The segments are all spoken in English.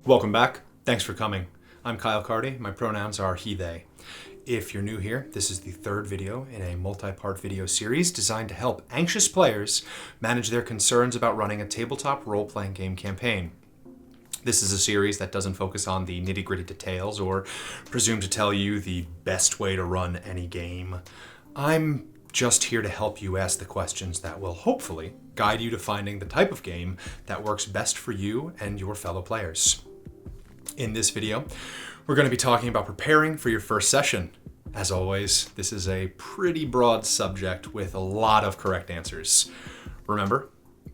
Welcome back. Thanks for coming. I'm Kyle Cardy. My pronouns are he, they. If you're new here, this is the third video in a multi-part video series designed to help anxious players manage their concerns about running a tabletop role-playing game campaign. This is a series that doesn't focus on the nitty-gritty details or presume to tell you the best way to run any game. I'm just here to help you ask the questions that will hopefully guide you to finding the type of game that works best for you and your fellow players. In this video, we're going to be talking about preparing for your first session. As always, this is a pretty broad subject with a lot of correct answers. Remember,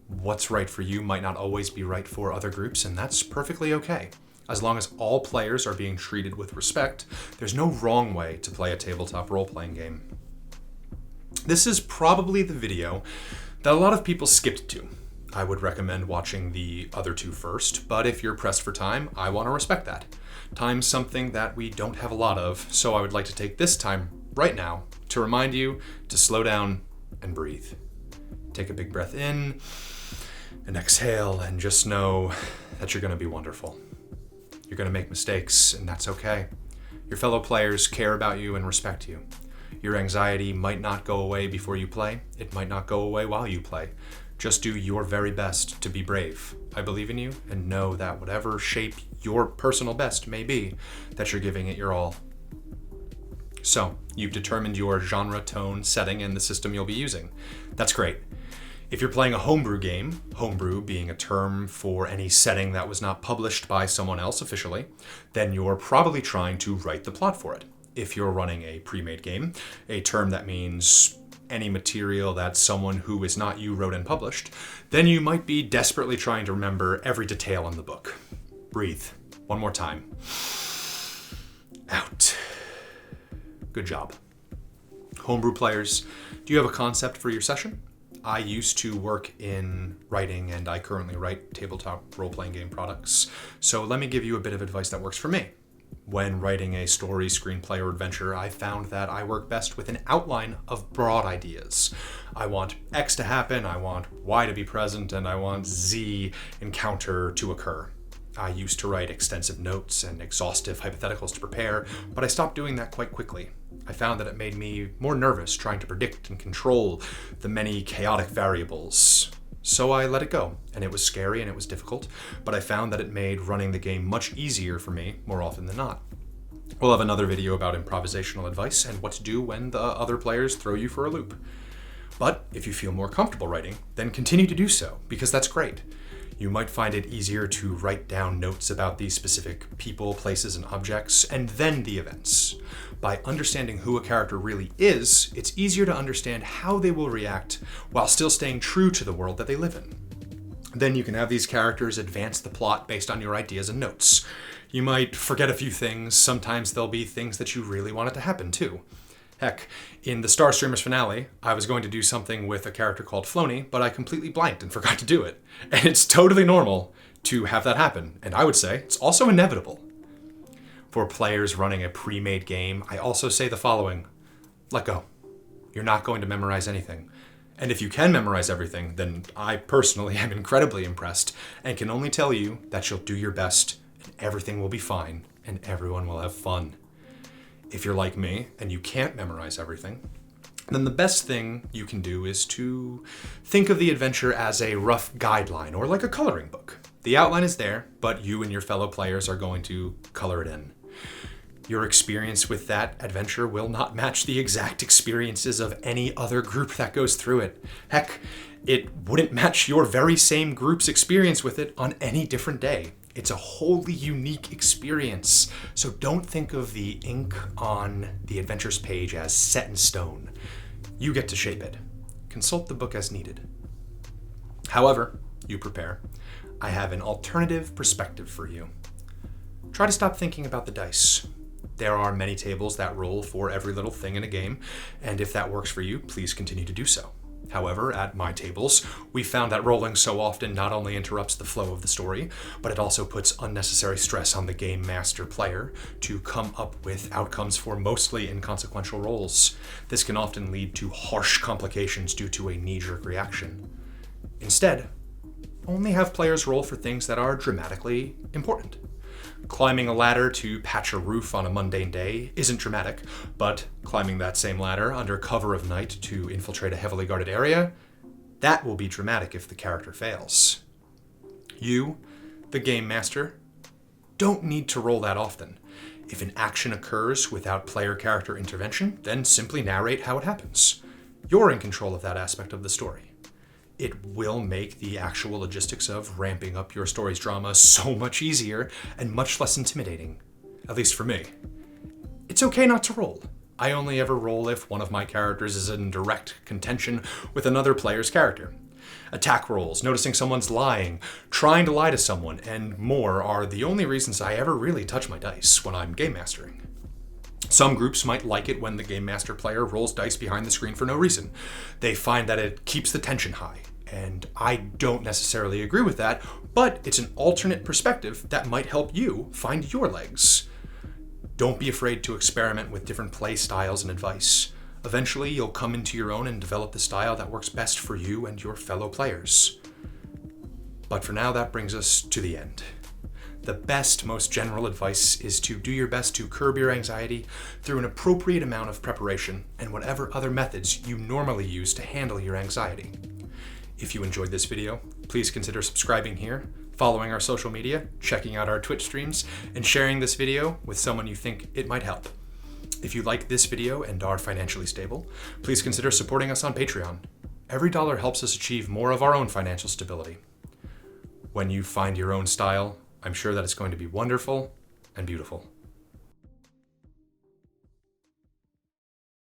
what's right for you might not always be right for other groups, and that's perfectly okay. As long as all players are being treated with respect, there's no wrong way to play a tabletop role-playing game. This is probably the video that a lot of people skipped to. I would recommend watching the other two first, but if you're pressed for time, I want to respect that. Time's something that we don't have a lot of, so I would like to take this time right now to remind you to slow down and breathe. Take a big breath in and exhale, and just know that you're going to be wonderful. You're going to make mistakes, and that's okay. Your fellow players care about you and respect you. Your anxiety might not go away before you play. It might not go away while you play. Just do your very best to be brave. I believe in you and know that whatever shape your personal best may be, that you're giving it your all. So, you've determined your genre, tone, setting, and the system you'll be using. That's great. If you're playing a homebrew game, homebrew being a term for any setting that was not published by someone else officially, then you're probably trying to write the plot for it. If you're running a premade game, a term that means any material that someone who is not you wrote and published, then you might be desperately trying to remember every detail in the book. Breathe. One more time. Out. Good job. Homebrew players, do you have a concept for your session? I used to work in writing, and I currently write tabletop role-playing game products, so let me give you a bit of advice that works for me. When writing a story, screenplay, or adventure, I found that I work best with an outline of broad ideas. I want X to happen, I want Y to be present, and I want Z encounter to occur. I used to write extensive notes and exhaustive hypotheticals to prepare, but I stopped doing that quite quickly. I found that it made me more nervous trying to predict and control the many chaotic variables. So I let it go, and it was scary and it was difficult, but I found that it made running the game much easier for me more often than not. We'll have another video about improvisational advice and what to do when the other players throw you for a loop. But if you feel more comfortable writing, then continue to do so, because that's great. You might find it easier to write down notes about these specific people, places, and objects, and then the events. By understanding who a character really is, it's easier to understand how they will react while still staying true to the world that they live in. Then you can have these characters advance the plot based on your ideas and notes. You might forget a few things. Sometimes there'll be things that you really want it to happen too. Heck, in the Star Streamers finale, I was going to do something with a character called Floney, but I completely blanked and forgot to do it. And it's totally normal to have that happen, and I would say it's also inevitable. For players running a pre-made game, I also say the following: let go. You're not going to memorize anything. And if you can memorize everything, then I personally am incredibly impressed and can only tell you that you'll do your best and everything will be fine and everyone will have fun. If you're like me and you can't memorize everything, then the best thing you can do is to think of the adventure as a rough guideline or like a coloring book. The outline is there, but you and your fellow players are going to color it in. Your experience with that adventure will not match the exact experiences of any other group that goes through it. Heck, it wouldn't match your very same group's experience with it on any different day. It's a wholly unique experience, so don't think of the ink on the adventures page as set in stone. You get to shape it. Consult the book as needed. However you prepare, I have an alternative perspective for you. Try to stop thinking about the dice. There are many tables that roll for every little thing in a game, and if that works for you, please continue to do so. However, at my tables, we found that rolling so often not only interrupts the flow of the story, but it also puts unnecessary stress on the game master player to come up with outcomes for mostly inconsequential rolls. This can often lead to harsh complications due to a knee-jerk reaction. Instead, only have players roll for things that are dramatically important. Climbing a ladder to patch a roof on a mundane day isn't dramatic, but climbing that same ladder under cover of night to infiltrate a heavily guarded area, that will be dramatic if the character fails. You, the game master, don't need to roll that often. If an action occurs without player character intervention, then simply narrate how it happens. You're in control of that aspect of the story. It will make the actual logistics of ramping up your story's drama so much easier and much less intimidating, at least for me. It's okay not to roll. I only ever roll if one of my characters is in direct contention with another player's character. Attack rolls, noticing someone's lying, trying to lie to someone, and more are the only reasons I ever really touch my dice when I'm game mastering. Some groups might like it when the game master player rolls dice behind the screen for no reason. They find that it keeps the tension high, and I don't necessarily agree with that, but it's an alternate perspective that might help you find your legs. Don't be afraid to experiment with different play styles and advice. Eventually, you'll come into your own and develop the style that works best for you and your fellow players. But for now, that brings us to the end. The best, most general advice is to do your best to curb your anxiety through an appropriate amount of preparation and whatever other methods you normally use to handle your anxiety. If you enjoyed this video, please consider subscribing here, following our social media, checking out our Twitch streams, and sharing this video with someone you think it might help. If you like this video and are financially stable, please consider supporting us on Patreon. Every dollar helps us achieve more of our own financial stability. When you find your own style, I'm sure that it's going to be wonderful and beautiful.